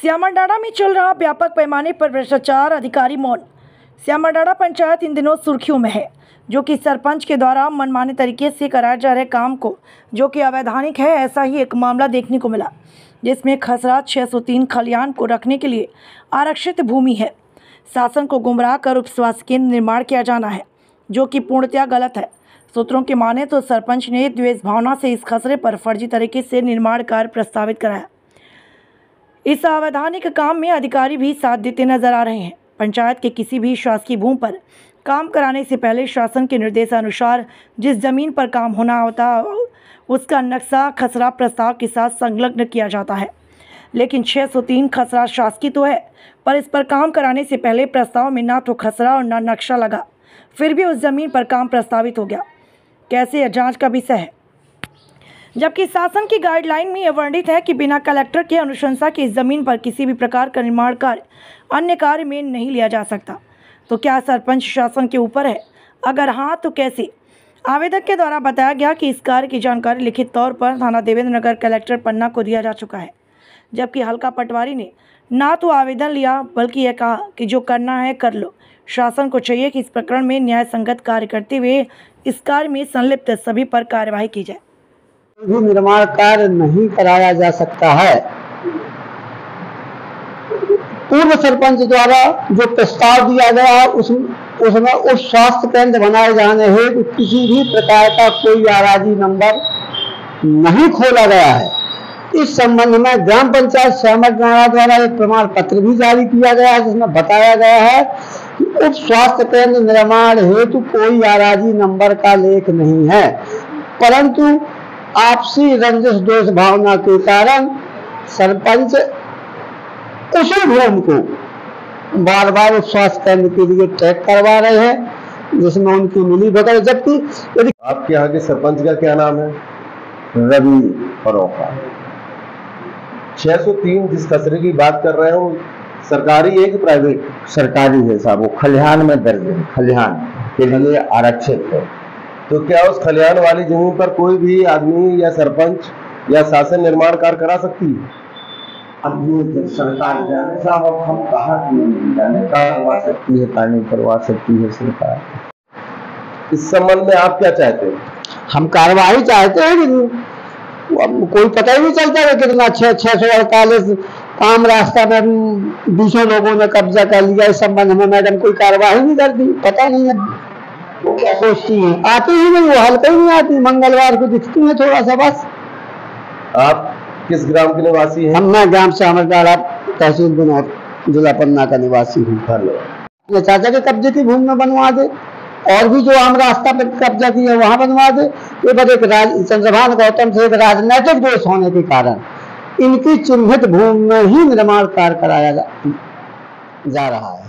श्यामलडाँडा में चल रहा व्यापक पैमाने पर भ्रष्टाचार, अधिकारी मौन। श्यामलडाँडा पंचायत इन दिनों सुर्खियों में है, जो कि सरपंच के द्वारा मनमाने तरीके से कराए जा रहे काम को जो कि अवैधानिक है। ऐसा ही एक मामला देखने को मिला, जिसमें खसरा 603 खलिहान को रखने के लिए आरक्षित भूमि है। शासन को गुमराह कर उप स्वास्थ्य केंद्र निर्माण किया जाना है, जो कि पूर्णतया गलत है। सूत्रों की माने तो सरपंच ने द्वेष भावना से इस खसरे पर फर्जी तरीके से निर्माण कार्य प्रस्तावित कराया। इस अवैधानिक काम में अधिकारी भी साथ देते नजर आ रहे हैं। पंचायत के किसी भी शासकीय भूमि पर काम कराने से पहले शासन के निर्देशानुसार जिस जमीन पर काम होना होता उसका नक्शा खसरा प्रस्ताव के साथ संलग्न किया जाता है। लेकिन 603 खसरा शासकीय तो है, पर इस पर काम कराने से पहले प्रस्ताव में ना तो खसरा और ना नक्शा लगा, फिर भी उस जमीन पर काम प्रस्तावित हो गया। कैसे, यह जांच का विषय है। जबकि शासन की गाइडलाइन में यह वर्णित है कि बिना कलेक्टर के अनुशंसा के इस जमीन पर किसी भी प्रकार का निर्माण कार्य अन्य कार्य में नहीं लिया जा सकता। तो क्या सरपंच शासन के ऊपर है? अगर हाँ, तो कैसे? आवेदक के द्वारा बताया गया कि इस कार्य की जानकारी लिखित तौर पर थाना देवेंद्र नगर कलेक्टर पन्ना को दिया जा चुका है, जबकि हल्का पटवारी ने ना तो आवेदन लिया बल्कि यह कहा कि जो करना है कर लो। शासन को चाहिए कि इस प्रकरण में न्याय संगत कार्य करते हुए इस कार्य में संलिप्त सभी पर कार्यवाही की जाए। भी निर्माण कार्य नहीं कराया जा सकता है। पूर्व सरपंच द्वारा जो प्रस्ताव दिया गया है उसमें उस स्वास्थ्य केंद्र बनाए जाने हेतु किसी भी प्रकार का कोई आराजी नंबर नहीं खोला गया है। इस संबंध में ग्राम पंचायत श्यामलडाँडा द्वारा एक प्रमाण पत्र भी जारी किया गया है, जिसमें बताया गया है कि उप स्वास्थ्य केंद्र निर्माण हेतु कोई आराजी नंबर का लेख नहीं है, परंतु आपसी रंजिश दोष भावना के कारण सरपंच उसी भूमि को बार बार उस स्वास्थ्य केंद्र के लिए टैग करवा रहे हैं, जिसमें उनकी मिली भगत। जबकि यदि आपके यहाँ के सरपंच का क्या नाम है? रवि फरोखा। 603 जिस खसरे की बात कर रहे हो, सरकारी है कि प्राइवेट? सरकारी है साहब, वो खलिहान में दर्ज है, खलिहान के लिए आरक्षित है। तो क्या उस खलिहान वाली जमीन पर कोई भी आदमी या सरपंच या शासन निर्माण कार्य करा सकती है? अब ये सरकार जाने साहब, अब हम कहाँ जाने, करवा सकती है, पानी करवा सकती है सरकार। इस संबंध में आप क्या चाहते हैं? हम कार्रवाई चाहते हैं कि अब कोई पता ही नहीं चलता है कितना 648 आम रास्ता में 200 लोगों ने कब्जा कर लिया। इस संबंध में मैडम कोई कार्रवाई नहीं कर दी, पता नहीं है वो क्या सोचती है। आती ही नहीं, वो हल्का ही नहीं आती, मंगलवार को दिखती है थोड़ा सा बस। आप किस ग्राम के निवासी हैं? मैं ग्राम श्यामलडाँडा तहसील बिनौर जिला पन्ना का निवासी हूँ। अपने चाचा के कब्जे की भूमि में बनवा दे, और भी जो आम रास्ता पर कब्जा किया है वहां बनवा दे। ये बस एक चंद्रभान गौतम से एक राजनीतिक दोष होने के कारण इनकी चिन्हित भूमि में ही निर्माण कार्य कराया जा रहा है।